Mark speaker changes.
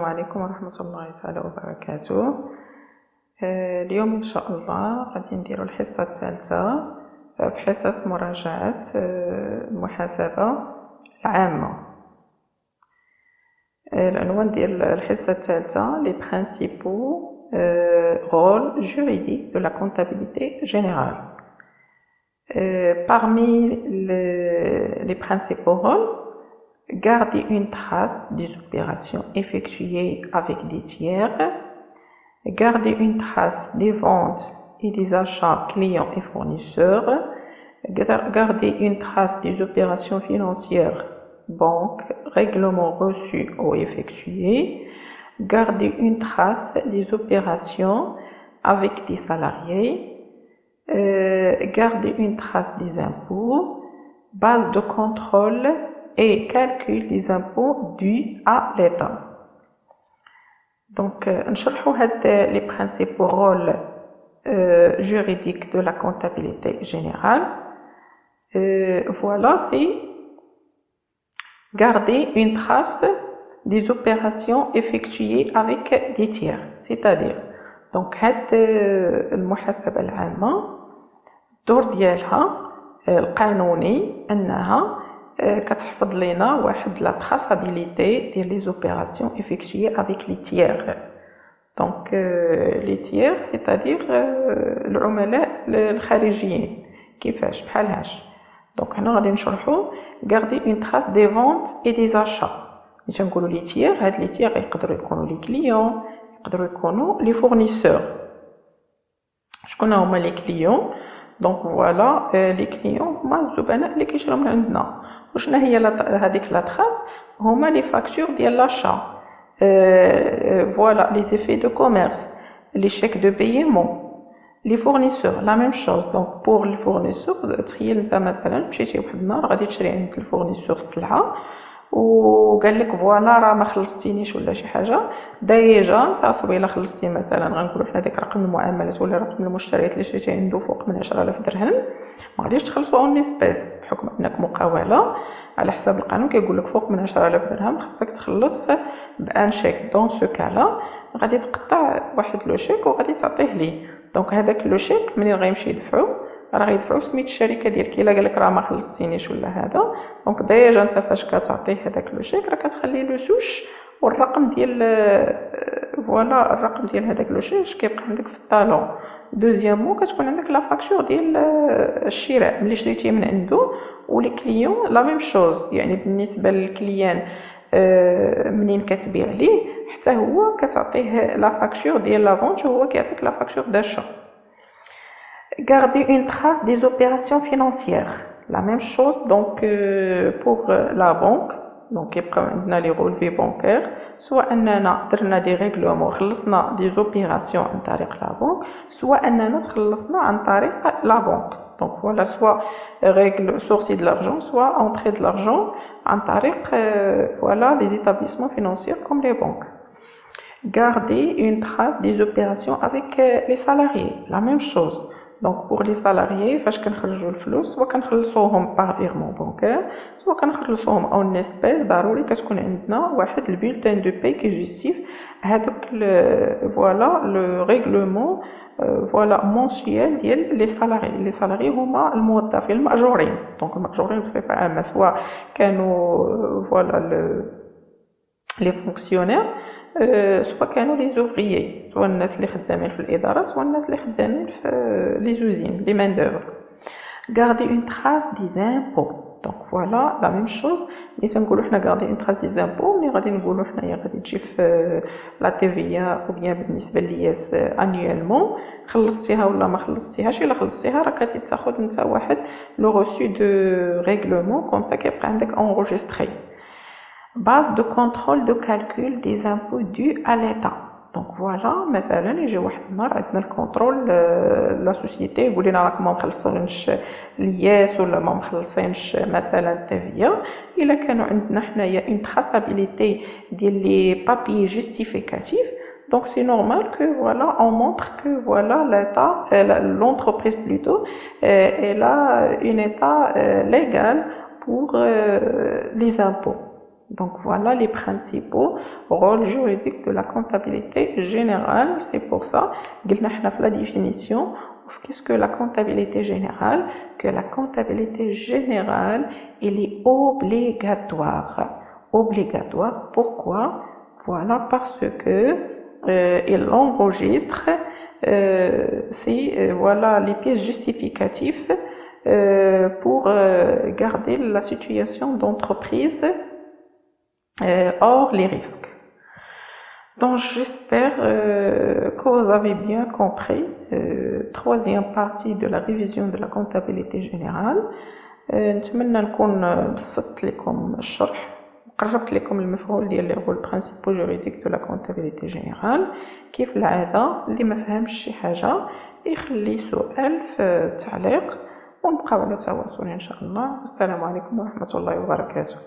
Speaker 1: عليكم ورحمة الله تعالى وبركاته. اليوم إن شاء الله غادي نديرو الحصة الثالثة في حصص مراجعة المحاسبة العامة. العنوان ديال الحصة الثالثة les principaux rôles juridiques de la comptabilité générale. Parmi les principaux rôles, garder une trace des opérations effectuées avec des tiers, garder une trace des ventes et des achats clients et fournisseurs, garder une trace des opérations financières, banques, règlements reçus ou effectués, garder une trace des opérations avec des salariés, garder une trace des impôts, base de contrôle et calcul des impôts dus à l'État. Donc, نشرحوا les principaux rôles juridiques de la comptabilité générale. Voilà, c'est garder une trace des opérations effectuées avec des tiers, c'est-à-dire donc المحاسبة العامة الدور ديالها القانوني أنها كتحفظ لنا واحد la traçabilité ديال les opérations effectuées avec les tiers. Donc les tiers c'est-à-dire العملاء الخارجيين كيفاش بحال هاش. Donc هنا غادي نشرحوا garder une trace des ventes et des achats. ملي تنقولوا les tiers هاد les tiers يقدروا يكونوا les clients يقدروا يكونوا les fournisseurs. شكون هما les clients؟ Donc voilà les clients هما الزبناء اللي كيشراو من عندنا. وشنا هي هذيك لا تراس هما لي فاكتور ديال لاشا voilà les effets de commerce, les chèques de paiement, les fournisseurs la même chose. Donc pour les fournisseurs تخيل انت مثلا مشيتي واحد النهار غادي تشري عند الفورنيسور السلعه وقال لك فوالا راه ما خلصتينيش ولا شي حاجه ديجا انت صويله خلصتي مثلا غنقولوا حنا داك رقم المعاملات ولا رقم المشتريات اللي شريتي عنده فوق من 10,000 درهم ما غاديش تخلصوا اون اسبيس بحكم انك مقاوله على حساب القانون كيقول لك فوق من 10,000 درهم خصك تخلص بان شيك. دون سو كالا غادي تقطع واحد لو شيك وغادي تعطيه ليه. دونك هذاك لو شيك منين غيمشي يدفعو راه غيدفعو سميت الشركه ديالك. الا قالك راه ما خلصتينيش ولا هذا دونك ديجا انت فاش كتعطيه هذاك لو شيك راه كتخلي لو سوش والرقم ديال فوالا الرقم ديال هذاك لو شيك كيبقى عندك في الطالون. دوزيامون كتكون عندك لا فاكتور ديال الشراء ملي شريتي من عنده. ولي كليون لا ميم شوز يعني بالنسبه للكليان منين كتبيع ليه حتى هو كتعطيه لا فاكتور ديال لا فونت وهو كيعطيك لا فاكتور داشا. Garder une trace des opérations financières. La même chose donc pour la banque. Donc يبقى عندنا les relevés bancaires. soit أننا درنا des règlements خلصنا des opérations عن طريق la banque. soit أننا تخلصنا عن طريق la banque. Donc voilà, soit règle sortie de l'argent, soit entrée de l'argent عن طريق voilà les établissements financiers comme les banques. Garder une trace des opérations avec les salariés. La même chose. Donc pour les salariés فاش كنخرجوا الفلوس سواء كنخلصوهم par virement bancaire سواء كنخلصوهم en espèces ضروري كتكون عندنا واحد البولتين دو باي كي جوستيف هذوك فوالا لو ريغلومون فوالا مونسيال ديال لي salariés. لي salariés هما الموظفين المأجورين. دونك المأجورين بصفه عامه سواء كانوا فوالا لي فونكسيونير سواء كانوا لي زوفريي سواء الناس اللي خدامين في الاداره سواء الناس اللي خدامين في لي زوزين لي مان دوفر. garder une trace des impôts. donc voilà la même chose. ملي تنقولوا حنا garder une trace des impôts ملي غادي نقولوا حنايا غادي تجي في لا تي في او بيان بالنسبه لياس انيوالمون خلصتيها ولا ما خلصتيهاش. الا خلصتيها راه كتاخذ انت واحد لو روسو دو ريغلومون كوم سا كيبقى عندك انغوجيستري. base de contrôle de calcul des impôts dus à l'État. Donc voilà مثلا يجي واحد النهار عندنا الكونترول لا سوسيتي يقول لنا راكم ما مخلصينش الياس ولا ما مخلصينش مثلا التفيه. الا كانوا عندنا حنايا اون تراسابيليتي ديال لي بابي جوستيفيكاتيف donc c'est normal que voilà on montre que voilà l'État l'entreprise plutôt elle a un état légal pour les impôts. Donc voilà les principaux rôles juridiques de la comptabilité générale. C'est pour ça قلنا احنا في la définition qu'est-ce que la comptabilité générale? Que la comptabilité générale, elle est obligatoire. Obligatoire, pourquoi? Voilà, parce que il enregistre voilà, les pièces justificatives pour garder la situation d'entreprise hors les risques. Donc j'espère que vous avez bien compris troisième partie de la révision de la comptabilité générale. نتمنى نكون بسطت لكم الشرح وقربت لكم المفعول ديال لي رول برينسيبو جوريديك دو لا كونتابيليتي جينيرال. كيف العاده اللي ما فهمش شي حاجه يخلي سؤال في التعليق ونبقاو على تواصل ان شاء الله. والسلام عليكم ورحمه الله وبركاته.